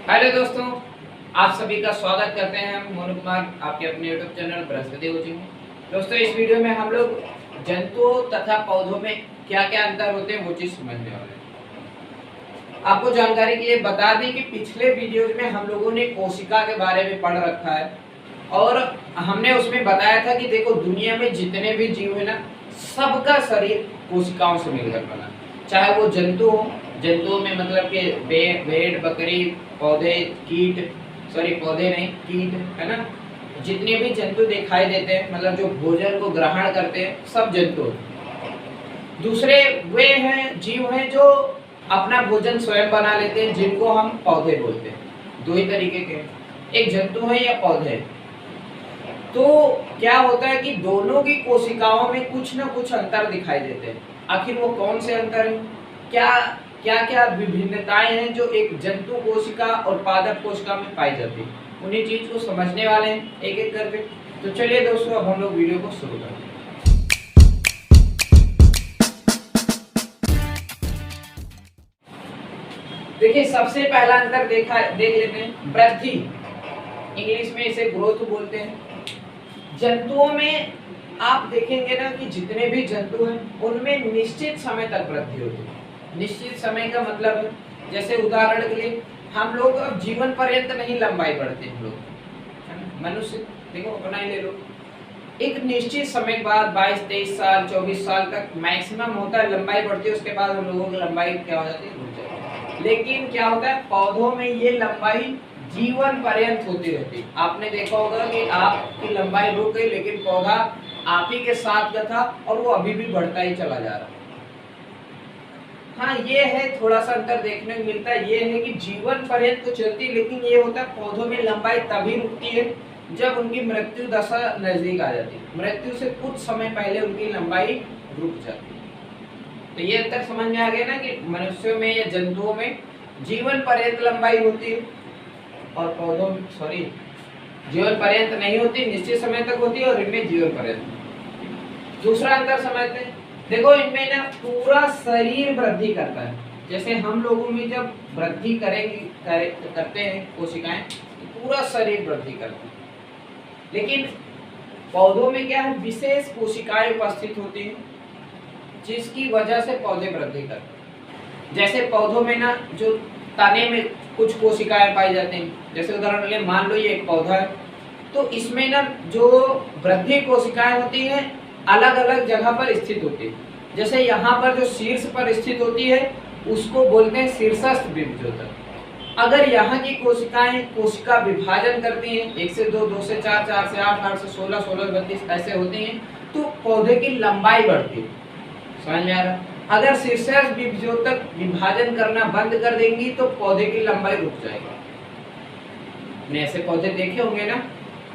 Hello दोस्तों, आप सभी का स्वागत करते हैं हम मोनू कुमार आपके अपने यूट्यूब चैनल बृहस्पति कोचिंग में। दोस्तों, इस वीडियो में हम लोग जंतुओं तथा पौधों में क्या क्या अंतर होते हैं वो चीज समझने वाले हैं। आपको जानकारी के लिए बता दें कि पिछले वीडियोज में हम लोगों ने कोशिका के बारे में पढ़ रखा है और हमने उसमें बताया था कि देखो, दुनिया में जितने भी जीव है ना, सबका शरीर कोशिकाओं से मिलकर बना, चाहे वो जंतु हो। जंतुओं में मतलब कि भेड़ बकरी, पौधे, कीट, सॉरी पौधे नहीं कीट, है ना। जितने भी जंतु दिखाई देते हैं, मतलब जो भोजन को ग्रहण करते हैं, सब जंतु। दूसरे वे हैं, जीव हैं जो अपना भोजन स्वयं बना लेते हैं, जिनको हम पौधे बोलते हैं। दो ही तरीके के, एक जंतु है या पौधे है। तो क्या होता है कि दोनों की कोशिकाओं में कुछ ना कुछ अंतर दिखाई देते हैं। आखिर वो कौन से अंतर है, क्या क्या क्या विभिन्नताएं हैं जो एक जंतु कोशिका और पादप कोशिका में पाई जाती है, उन्हीं चीज को समझने वाले हैं एक एक करके। तो चलिए दोस्तों, अब हम लोग वीडियो को शुरू करते हैं। देखिए, सबसे पहला अंतर देख लेते हैं, वृद्धि। इंग्लिश में इसे ग्रोथ बोलते हैं। जंतुओं में आप देखेंगे ना कि जितने भी जंतु हैं उनमें निश्चित समय तक वृद्धि होती है। निश्चित समय का मतलब है, जैसे उदाहरण के लिए हम लोग अब जीवन पर्यंत नहीं लंबाई बढ़ते हम लोग, मनुष्य देखो अपना ही ले लो, एक निश्चित समय के बाद 22-23 साल 24 साल तक मैक्सिमम होता है लंबाई बढ़ती है। उसके बाद हम लोगों की लंबाई क्या हो जाती है, रुक जाती है। लेकिन क्या होता है, पौधों में ये लंबाई जीवन पर्यंत होती रहती है। आपने देखा होगा कि आपकी लंबाई रुक गई, लेकिन पौधा आप ही के साथ का था और वो अभी भी बढ़ता ही चला जा रहा है। हाँ, ये है थोड़ा सा अंतर देखने को मिलता है। ये है कि जीवन पर्यंत तो चलती है, लेकिन ये होता है पौधों में लंबाई तभी रुकती है जब उनकी मृत्यु दशा नजदीक आ जाती है। मृत्यु से कुछ समय पहले उनकी लंबाई रुक जाती है। तो ये अंतर समझ में आ गया ना कि मनुष्यों में या जंतुओं में जीवन पर्यंत लंबाई होती है और पौधों में जीवन पर्यंत नहीं होती, निश्चित समय तक होती है, और इनमें जीवन पर्यंत। दूसरा अंतर समझते हैं। देखो, इनमें ना पूरा शरीर वृद्धि करता है। जैसे हम लोगों में जब वृद्धि करते हैं कोशिकाएं, तो पूरा शरीर वृद्धि करता है। लेकिन पौधों में क्या है, विशेष कोशिकाएं उपस्थित होती हैं जिसकी वजह से पौधे वृद्धि करते हैं। जैसे पौधों में ना जो तने में कुछ कोशिकाएं पाई जाती हैं। जैसे उदाहरण ले, मान लो ये एक पौधा है, तो इसमें ना जो वृद्धि कोशिकाएं होती हैं अलग अलग जगह पर स्थित होती है। जैसे यहाँ पर जो शीर्ष पर स्थित होती है उसको बोलते हैं शीर्षस्थ बीजोत्तक। अगर यहाँ की कोशिकाएं कोशिका विभाजन करती हैं, 1 से 2, 2 से 4, 4 से 8, 8 से 16, 16 से 32 ऐसे होती हैं, तो पौधे की लंबाई बढ़ती है। समझ में आ रहा है? अगर शीर्षस्थ बीजोत्तक विभाजन करना बंद कर देंगी तो पौधे की लंबाई रुक जाएगी। आपने ऐसे पौधे देखे होंगे ना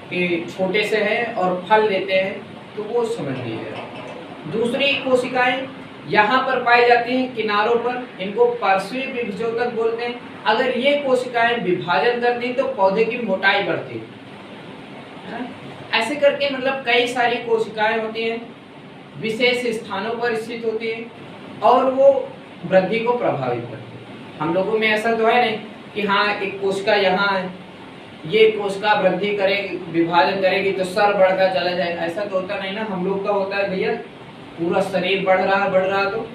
कि छोटे से हैं और फल देते हैं, तो वो समझ लीजिए। दूसरी कोशिकाएं यहाँ पर पाई जाती हैं किनारों पर, इनको पार्श्वीय बीजोत्तक बोलते हैं। अगर ये कोशिकाएं विभाजन करती तो पौधे की मोटाई बढ़ती है। ऐसे करके मतलब कई सारी कोशिकाएं होती हैं, विशेष स्थानों पर स्थित होती हैं और वो वृद्धि को प्रभावित करती है। हम लोगों में ऐसा तो है नहीं कि हाँ एक कोशिका यहाँ है, ये कोशिका वृद्धि करेगी, विभाजन करेगी तो सर बढ़ता चला जाएगा। ऐसा तो होता नहीं ना। हम लोग का होता है भैया, पूरा शरीर बढ़ रहा तो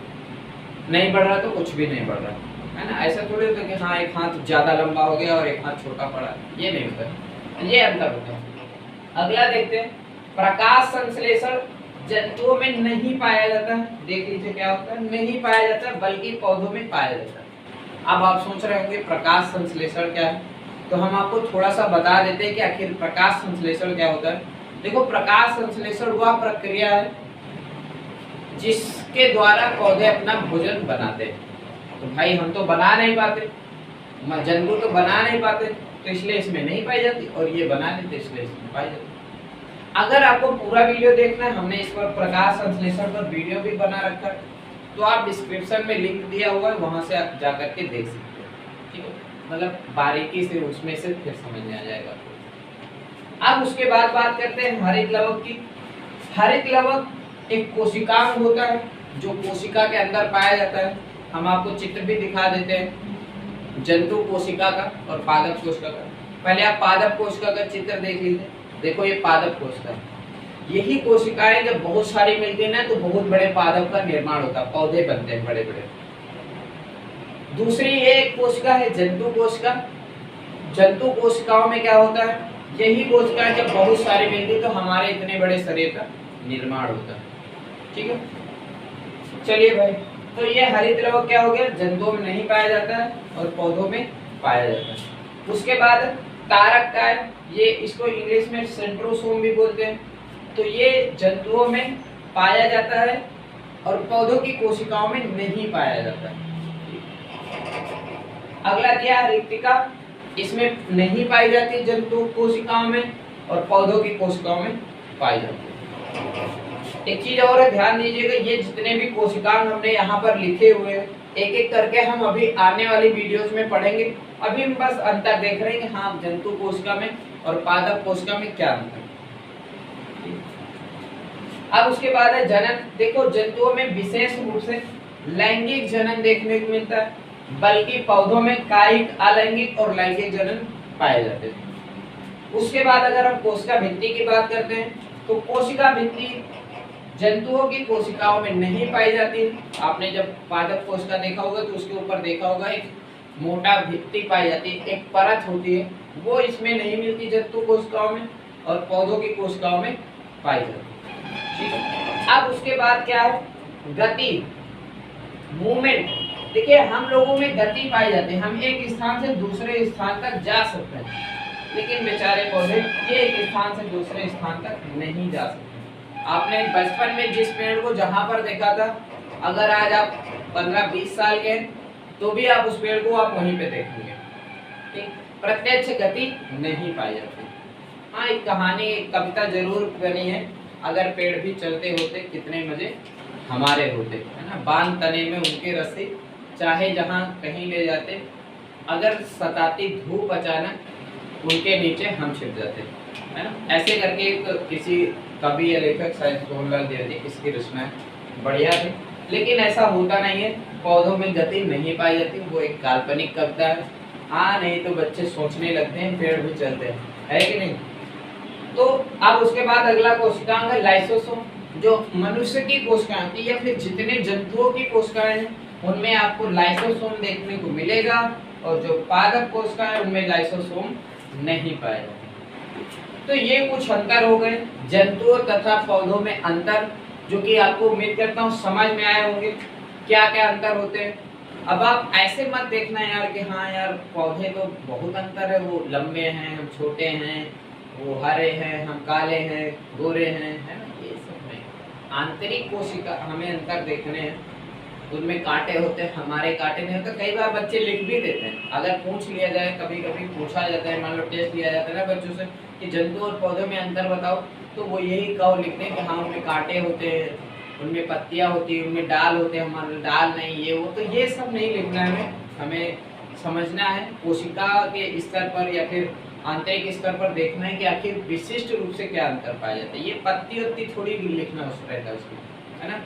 नहीं बढ़ रहा तो कुछ भी नहीं बढ़ रहा, है ना। ऐसा थोड़ी होता कि हाँ एक हाथ ज्यादा लंबा हो गया और एक हाथ छोटा पड़ा, ये नहीं होता। ये अंतर होता है। अगला देखते हैं, प्रकाश संश्लेषण जंतुओं में नहीं पाया जाता। देख लीजिए क्या होता है, नहीं पाया जाता, बल्कि पौधों में पाया जाता है। अब आप सोच रहे होंगे प्रकाश संश्लेषण क्या है, तो हम आपको थोड़ा सा बता देते हैं कि आखिर प्रकाश संश्लेषण क्या होता है। देखो, प्रकाश संश्लेषण वह प्रक्रिया है जिसके द्वारा पौधे अपना भोजन बनाते हैं। तो भाई हम तो बना नहीं पाते, जंतु तो बना नहीं पाते, तो इसलिए इसमें नहीं पाई जाती, और ये बना लेते इसलिए इसमें पाई जाती। अगर आपको पूरा वीडियो देखना है, हमने इस पर प्रकाश संश्लेषण पर वीडियो भी बना रखा है, तो आप डिस्क्रिप्शन में लिंक दिया हुआ है, वहां से आप जा करके देख सकते हो। ठीक है, मतलब बारीकी से उसमें से फिर समझ में आ जाएगा। अब उसके बाद बात करते हैं हरित लवक की। हरित लवक एक कोशिकांग होता है जो कोशिका के अंदर पाया जाता है। हम आपको चित्र भी दिखा देते हैं। जंतु कोशिका का और पादप कोशिका का। पहले आप पादप कोशिका का चित्र देख लीजिए। देखो ये पादप कोशिका, यही कोशिकाएं जब बहुत सारी मिलती है ना तो बहुत बड़े पादप का निर्माण होता है, पौधे बनते हैं बड़े बड़े। दूसरी ये एक कोशिका है जंतु कोशिका। जंतु कोशिकाओं में क्या होता है, यही कोशिकाएं जब बहुत सारी मिलती तो हमारे इतने बड़े शरीर का निर्माण होता है। ठीक है, चलिए भाई, तो ये हरित लवक क्या हो गया, जंतुओं में नहीं पाया जाता है और पौधों में पाया जाता है। उसके बाद तारक का है, ये इसको इंग्लिश में सेंट्रोसोम भी बोलते हैं। तो ये जंतुओं में पाया जाता है और पौधों की कोशिकाओं में नहीं पाया जाता है। अगला दिया रिक्तिका, इसमें नहीं पाई जाती जंतु कोशिकाओं में और पौधों की कोशिकाओं में पाई जाती है। एक चीज और है, ध्यान दीजिएगा, ये जितने भी कोशिकांग हमने यहाँ पर लिखे हुए हैं एक एक करके हम अभी आने वाली वीडियोस में पढ़ेंगे। अभी हम बस अंतर देख रहे हैं कि हाँ जंतु कोशिका में और पादप कोशिका में क्या अंतर है। अब उसके बाद है जनन। देखो जंतुओं में विशेष रूप से लैंगिक जनन देखने को मिलता है, बल्कि पौधों में कायिक, अलैंगिक और लैंगिक जनन पाए जाते हैं। उसके बाद अगर हम कोशिका भित्ति की बात करते हैं तो कोशिका भित्ति जंतुओं की कोशिकाओं में नहीं पाई जाती। आपने जब पादप कोशिका देखा होगा तो उसके ऊपर देखा होगा एक मोटा भित्ति पाई जाती है, एक परत होती है, वो इसमें नहीं मिलती जंतु कोशिकाओं में और पौधों की कोशिकाओं में पाई जाती है। ठीक है, अब उसके बाद क्या है, गति, मूवमेंट। देखिए हम लोगों में गति पाई जाती है, हम एक स्थान से दूसरे स्थान तक जा सकते हैं, लेकिन बेचारे पौधे ये एक स्थान से दूसरे स्थान तक नहीं जा सकते। आपने बचपन में जिस पेड़ को जहां पर देखा था, अगर आज आप 15-20 साल के हैं तो भी आप उस पेड़ को आप वहीं पे देखेंगे। ठीक, प्रत्यक्ष गति नहीं पाई जाती। हाँ एक कहानी, एक कविता जरूर बनी है, अगर पेड़ भी चलते होते कितने मजे हमारे होते, है ना। बांध तने में उनके रस्सी, चाहे जहाँ कहीं ले जाते, अगर सताती धूप अचानक उनके नीचे हम छिप जाते, है ना। ऐसे करके एक किसी कवि या लेखक शायद सोहनलाल द्विवेदी, इसकी रचना बढ़िया थी, लेकिन ऐसा होता नहीं है। पौधों में गति नहीं पाई जाती, वो एक काल्पनिक कविता है। हाँ नहीं तो बच्चे सोचने लगते हैं पेड़ भी चलते हैं, है कि नहीं। तो अब उसके बाद अगला कोशिकांग है लाइसोसोम, जो मनुष्य की कोशिकाएं होती है या फिर जितने जंतुओं की कोशिकाएं हैं उनमें आपको लाइसोसोम देखने को मिलेगा, और जो पादप कोशिकाएं उनमें लाइसोसोम नहीं पाए जाते। तो ये कुछ अंतर हो गए जंतुओं तथा पौधों में अंतर, जो कि आपको उम्मीद करता हूँ समझ में आए होंगे क्या क्या अंतर होते हैं। अब आप ऐसे मत देखना यार कि हाँ यार पौधे तो बहुत अंतर है, वो लंबे हैं हम छोटे हैं, वो हरे हैं हम काले हैं, गोरे हैं, है ना। ये सब नहीं, आंतरिक कोशिका हमें अंतर देखने हैं। उनमें कांटे होते हैं, हमारे कांटे नहीं होते। कई बार बच्चे लिख भी देते हैं, अगर पूछ लिया जाए, कभी कभी पूछा जाता है, मान लो टेस्ट लिया जाता है ना बच्चों से कि जंतु और पौधों में अंतर बताओ, तो वो यही कहो लिखते हैं कि हाँ उनमें कांटे होते हैं, उनमें पत्तियां होती है, उनमें डाल होते हैं, हमारे डाल नहीं, ये वो। तो ये सब नहीं लिखना है, हमें समझना है कोशिका के स्तर पर या फिर आंतरिक स्तर पर देखना है कि आखिर विशिष्ट रूप से क्या अंतर पाया जाता है। ये पत्ती वत्ती थोड़ी भी लिखना रहता है उसमें, है ना,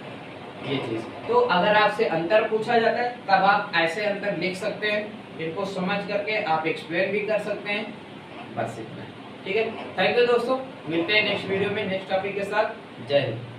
ये चीज। तो अगर आपसे अंतर पूछा जाता है तब आप ऐसे अंतर लिख सकते हैं, इनको समझ करके आप एक्सप्लेन भी कर सकते हैं, बस इतना। ठीक है, थैंक यू दोस्तों, मिलते हैं नेक्स्ट वीडियो में नेक्स्ट टॉपिक के साथ। जय हिंद।